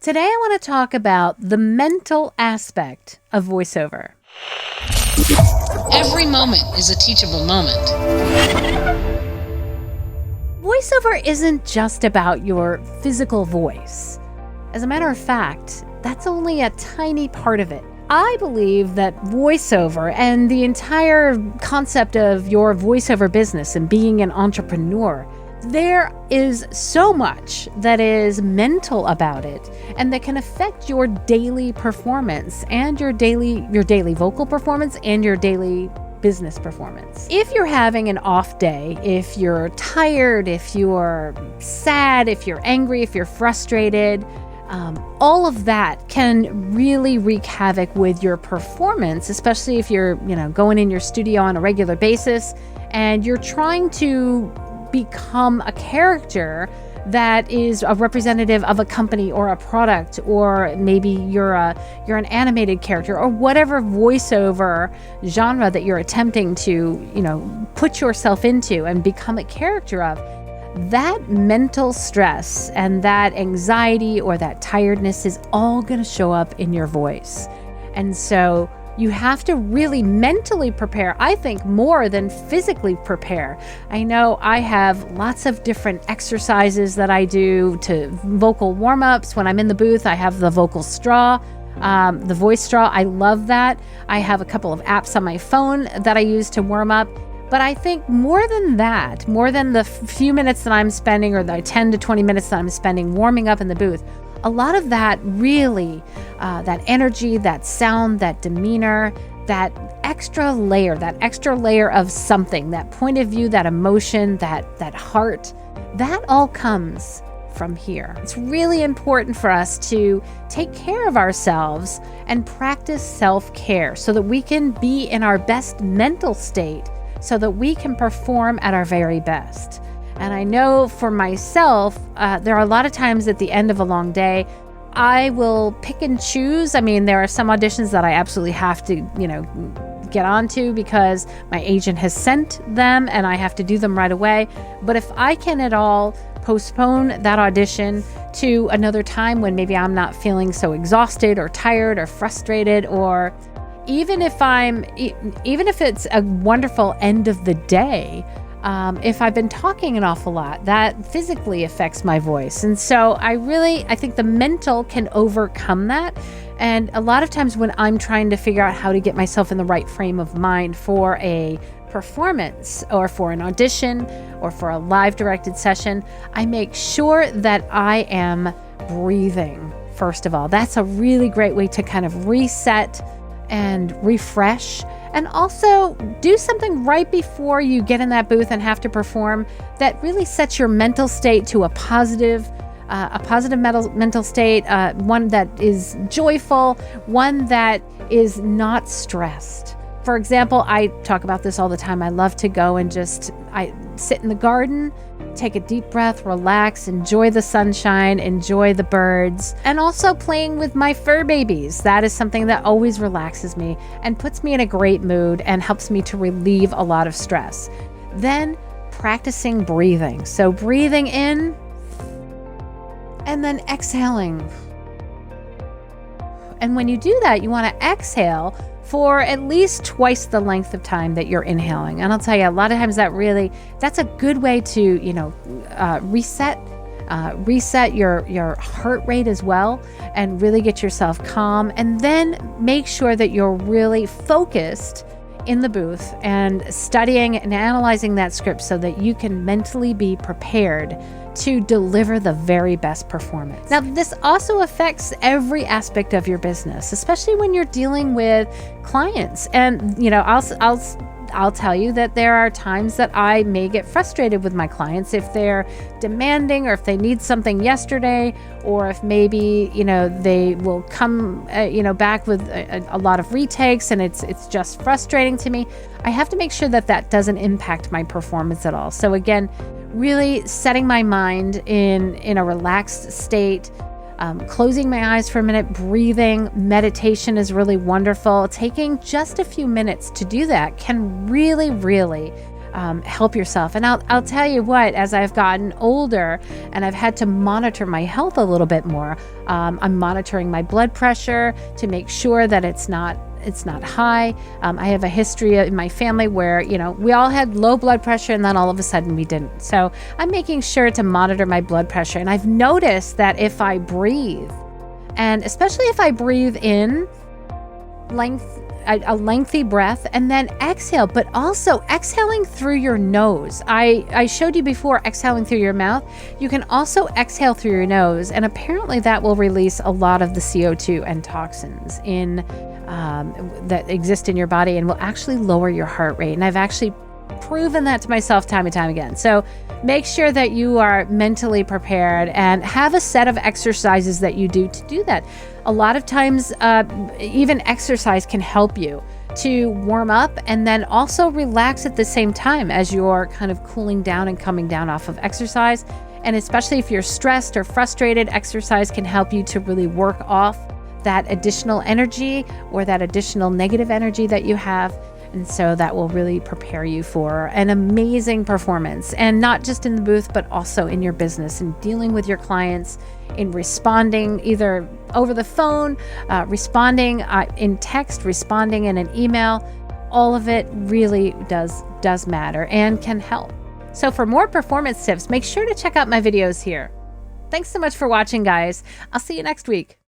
Today I want to talk about the mental aspect of voiceover. Every moment is a teachable moment. Voiceover isn't just about your physical voice. As a matter of fact, that's only a tiny part of it. I believe that voiceover and the entire concept of your voiceover business and being an entrepreneur, there is so much that is mental about it and that can affect your daily performance and your daily vocal performance and your daily business performance. If you're having an off day, if you're tired, if you're sad, if you're angry, if you're frustrated, all of that can really wreak havoc with your performance, especially if you're, going in your studio on a regular basis and you're trying to become a character that is a representative of a company or a product, or maybe you're an animated character or whatever voiceover genre that you're attempting to, put yourself into and become a character of. That mental stress and that anxiety or that tiredness is all going to show up in your voice. And so you have to really mentally prepare, I think, more than physically prepare. I know I have lots of different exercises that I do to vocal warm-ups. When I'm in the booth, I have the vocal straw, the voice straw. I love that. I have a couple of apps on my phone that I use to warm up. But I think more than that, more than the few minutes that I'm spending or the 10 to 20 minutes that I'm spending warming up in the booth, a lot of that really, that energy, that sound, that demeanor, that extra layer of something, that point of view, that emotion, that heart, that all comes from here. It's really important for us to take care of ourselves and practice self-care so that we can be in our best mental state so that we can perform at our very best. And I know for myself, there are a lot of times at the end of a long day, I will pick and choose. I mean, there are some auditions that I absolutely have to, get onto because my agent has sent them and I have to do them right away. But if I can at all postpone that audition to another time when maybe I'm not feeling so exhausted or tired or frustrated, or even if it's a wonderful end of the day, if I've been talking an awful lot, that physically affects my voice. And so I think the mental can overcome that. And a lot of times when I'm trying to figure out how to get myself in the right frame of mind for a performance or for an audition or for a live directed session, I make sure that I am breathing, first of all. That's a really great way to kind of reset and refresh, and also do something right before you get in that booth and have to perform that really sets your mental state to a positive mental state, one that is joyful, one that is not stressed. For example, I talk about this all the time. I love to go and I sit in the garden, take a deep breath, relax, enjoy the sunshine, enjoy the birds, and also playing with my fur babies. That is something that always relaxes me and puts me in a great mood and helps me to relieve a lot of stress. Then practicing breathing. So breathing in and then exhaling. And when you do that, you want to exhale for at least twice the length of time that you're inhaling. And I'll tell you, a lot of times that's a good way to, reset your heart rate as well and really get yourself calm. And then make sure that you're really focused in the booth and studying and analyzing that script so that you can mentally be prepared to deliver the very best performance. Now, this also affects every aspect of your business, especially when you're dealing with clients. And, I'll tell you that there are times that I may get frustrated with my clients if they're demanding or if they need something yesterday, or if maybe, they will come, back with a lot of retakes and it's just frustrating to me. I have to make sure that doesn't impact my performance at all. So again, really setting my mind in a relaxed state, closing my eyes for a minute, breathing, meditation is really wonderful. Taking just a few minutes to do that can really, really help yourself. And I'll tell you what, as I've gotten older and I've had to monitor my health a little bit more, I'm monitoring my blood pressure to make sure that it's not high. I have a history in my family where, we all had low blood pressure and then all of a sudden we didn't. So I'm making sure to monitor my blood pressure. And I've noticed that if I breathe, and especially if I breathe in a lengthy breath and then exhale, but also exhaling through your nose. I showed you before exhaling through your mouth. You can also exhale through your nose, and apparently that will release a lot of the CO2 and toxins that exist in your body and will actually lower your heart rate. And I've actually proven that to myself time and time again. So make sure that you are mentally prepared and have a set of exercises that you do to do that. A lot of times, even exercise can help you to warm up and then also relax at the same time as you're kind of cooling down and coming down off of exercise. And especially if you're stressed or frustrated, exercise can help you to really work off that additional energy or that additional negative energy that you have. And so that will really prepare you for an amazing performance, and not just in the booth, but also in your business and dealing with your clients, in responding either over the phone, responding in text, responding in an email. All of it really does matter and can help. So for more performance tips, make sure to check out my videos here. Thanks so much for watching, guys. I'll see you next week.